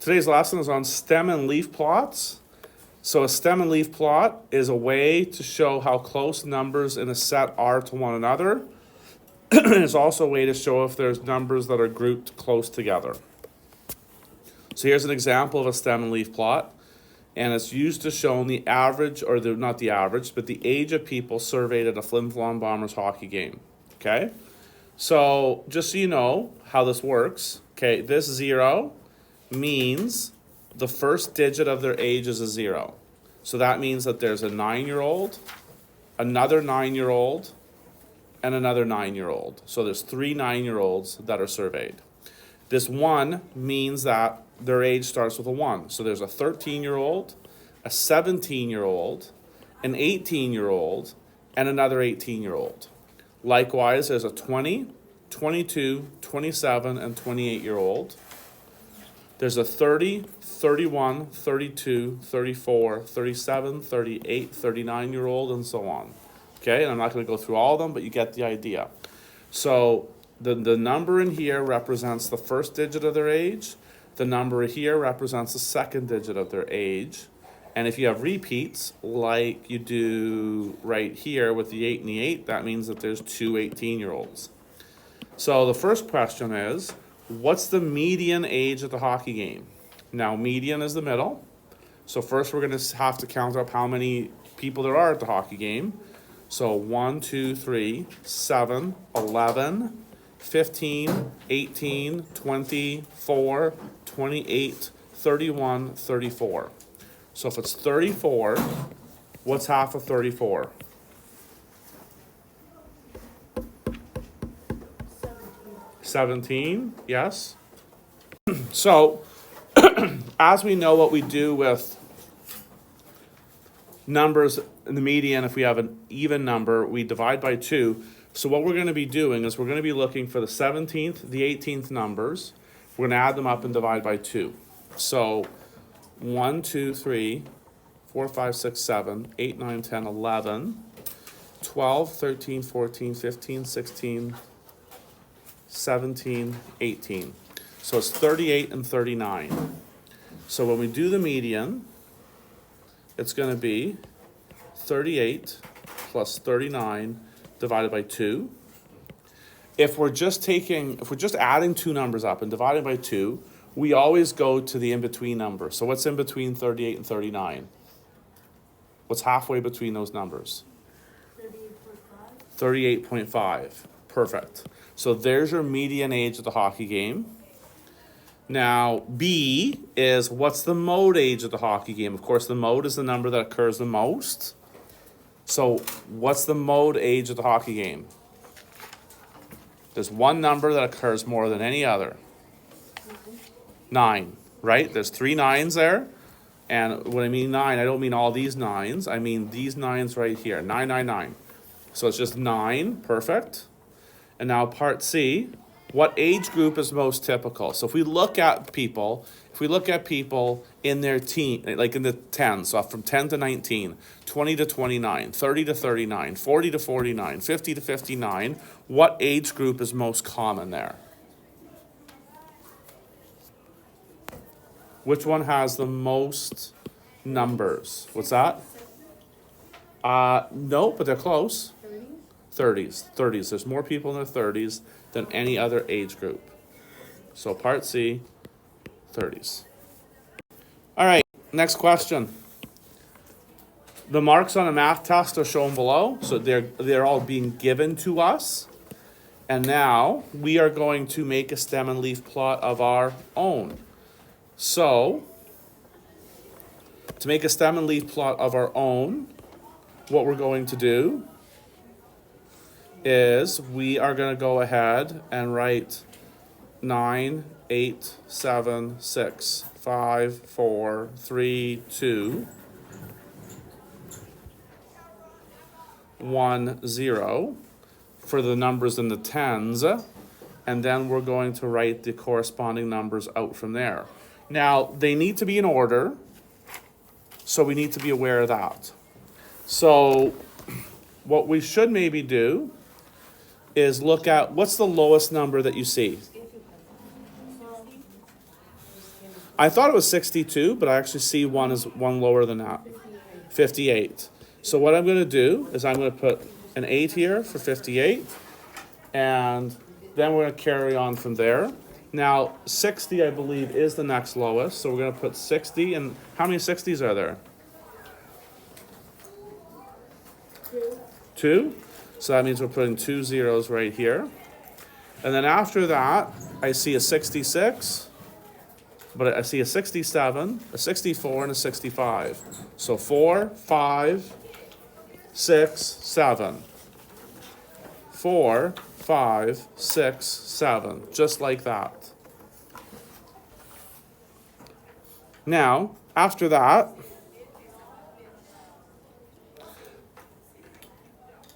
Today's lesson is on stem and leaf plots. So a stem and leaf plot is a way to show how close numbers in a set are to one another. It's also a way to show if there's numbers that are grouped close together. So here's an example of a stem and leaf plot. And it's used to show the average, or not the average, but the age of people surveyed at a Flin Flon Bombers hockey game. Okay? So just so you know how this works, okay, this 0 means the first digit of their age is a 0. So that means that there's a 9-year-old, another 9-year-old, and another 9-year-old. So there's 3 9-year-olds that are surveyed. This 1 means that their age starts with a 1. So there's a 13-year-old, a 17-year-old, an 18-year-old, and another 18-year-old. Likewise, there's a 20, 22, 27, and 28-year-old. There's a 30, 31, 32, 34, 37, 38, 39-year-old, and so on. Okay, and I'm not going to go through all of them, but you get the idea. So the number in here represents the first digit of their age. The number here represents the second digit of their age. And if you have repeats, like you do right here with the 8 and the 8, that means that there's 2 18-year-olds. So the first question is, what's the median age at the hockey game? Now, median is the middle. So first we're going to have to count up how many people there are at the hockey game. So 1, 2, 3, 7, 11, 15, 18, 24, 28, 31, 34. So if it's 34, what's half of 34? 17, yes. So, as we know what we do with numbers in the median, if we have an even number, we divide by 2. So what we're going to be doing is we're going to be looking for the 17th, the 18th numbers. We're going to add them up and divide by 2. So 1, 2, 3, 4, 5, 6, 7, 8, 9, 10, 11, 12, 13, 14, 15, 16, 17, 18. So it's 38 and 39. So when we do the median, it's going to be 38 plus 39 divided by 2. If we're just adding two numbers up and dividing by 2, we always go to the in-between number. So what's in between 38 and 39? What's halfway between those numbers? 38.5. 38.5. Perfect. So there's your median age of the hockey game. Now, B is what's the mode age of the hockey game? Of course, the mode is the number that occurs the most. So what's the mode age of the hockey game? There's one number that occurs more than any other. 9, right? There's 3 9s there. And when I mean 9, I don't mean all these 9s. I mean these 9s right here. 9, 9, 9. So it's just 9. Perfect. And now part C, what age group is most typical? So if we look at people in their teen, like in the 10s, so from 10 to 19, 20 to 29, 30 to 39, 40 to 49, 50 to 59, what age group is most common there? Which one has the most numbers? What's that? No, but they're close. 30s. There's more people in their 30s than any other age group. So part C, 30s. All right, next question. The marks on a math test are shown below. So they're all being given to us. And now we are going to make a stem and leaf plot of our own. So to make a stem and leaf plot of our own, what we're going to do is we are going to go ahead and write 9, 8, 7, 6, 5, 4, 3, 2, 1, 0 for the numbers in the tens, and then we're going to write the corresponding numbers out from there. Now, they need to be in order, so we need to be aware of that. So what we should maybe do is look at what's the lowest number that you see. I thought it was 62, but I actually see one is one lower than that. 58. So what I'm going to do is I'm going to put an 8 here for 58, and then we're going to carry on from there. Now, 60, I believe, is the next lowest, so we're going to put 60, and how many 60s are there? 2. So that means we're putting 2 zeros right here. And then after that, I see a 66, but I see a 67, a 64, and a 65. So 4, 5, 6, 7. 4, 5, 6, 7. Just like that. Now, after that,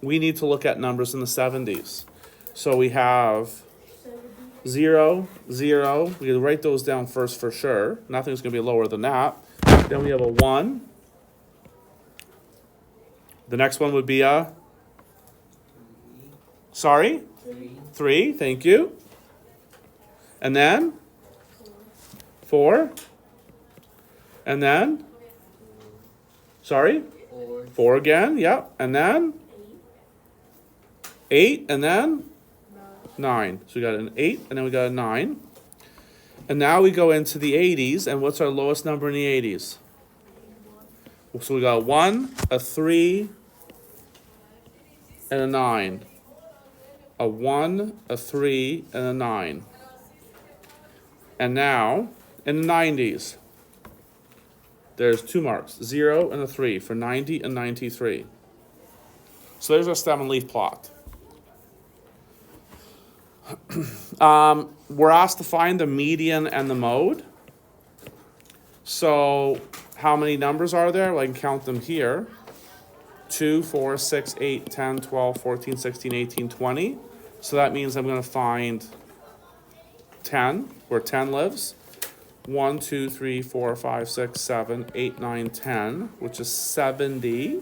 we need to look at numbers in the 70s. So we have 0, 0. We can write those down first for sure. Nothing's going to be lower than that. Then we have a 1. The next one would be a... Sorry? 3. Thank you. And then? 4. And then? Sorry? 4 again. Yep. And then? 8. And then? 9. So we got an 8, and then we got a 9. And now we go into the 80s, and what's our lowest number in the 80s? So we got a 1, a 3, and a 9. A 1, a 3, and a 9. And now, in the 90s, there's 2 marks, 0 and a 3 for 90 and 93. So there's our stem and leaf plot. We're asked to find the median and the mode. So how many numbers are there? Well, I can count them here. 2, 4, 6, 8, 10, 12, 14, 16, 18, 20. So that means I'm going to find 10, where 10 lives. 1, 2, 3, 4, 5, 6, 7, 8, 9, 10, which is 70.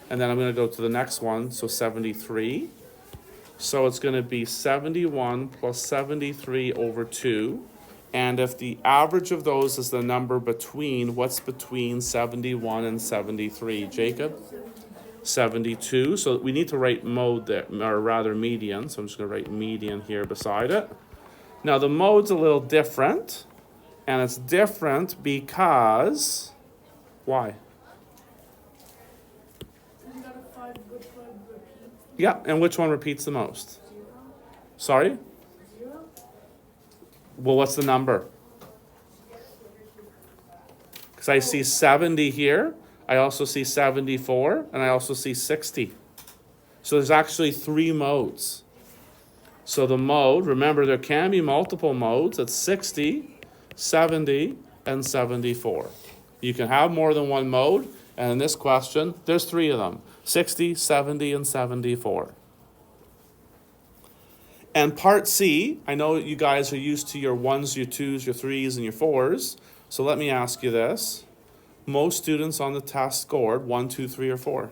And then I'm going to go to the next one, so 73. So it's going to be 71 plus 73 over 2. And if the average of those is the number between, what's between 71 and 73? Jacob? 72. So we need to write mode there, or rather median. So I'm just going to write median here beside it. Now the mode's a little different. And it's different because, why? Yeah, and which one repeats the most? Sorry? Well, what's the number? Because I see 70 here, I also see 74, and I also see 60. So there's actually 3 modes. So the mode, remember there can be multiple modes. It's 60, 70, and 74. You can have more than one mode, and in this question, there's 3 of them. 60, 70, and 74. And part C, I know you guys are used to your 1s, your 2s, your 3s, and your 4s. So let me ask you this. Most students on the test scored 1, 2, 3, or 4.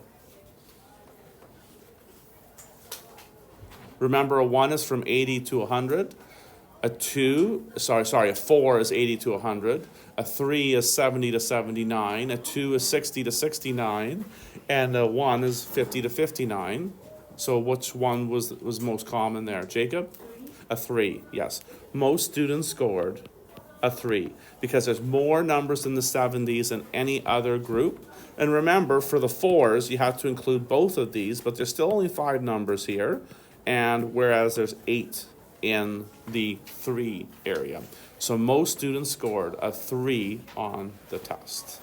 Remember, a 1 is from 80 to 100. A 4 is 80 to 100. A 3 is 70 to 79. A 2 is 60 to 69. And a 1 is 50 to 59. So which one was most common there? Jacob? A 3, yes. Most students scored a 3 because there's more numbers in the 70s than any other group. And remember, for the 4s, you have to include both of these, but there's still only 5 numbers here. And whereas there's 8 in the 3 area. So most students scored a 3 on the test.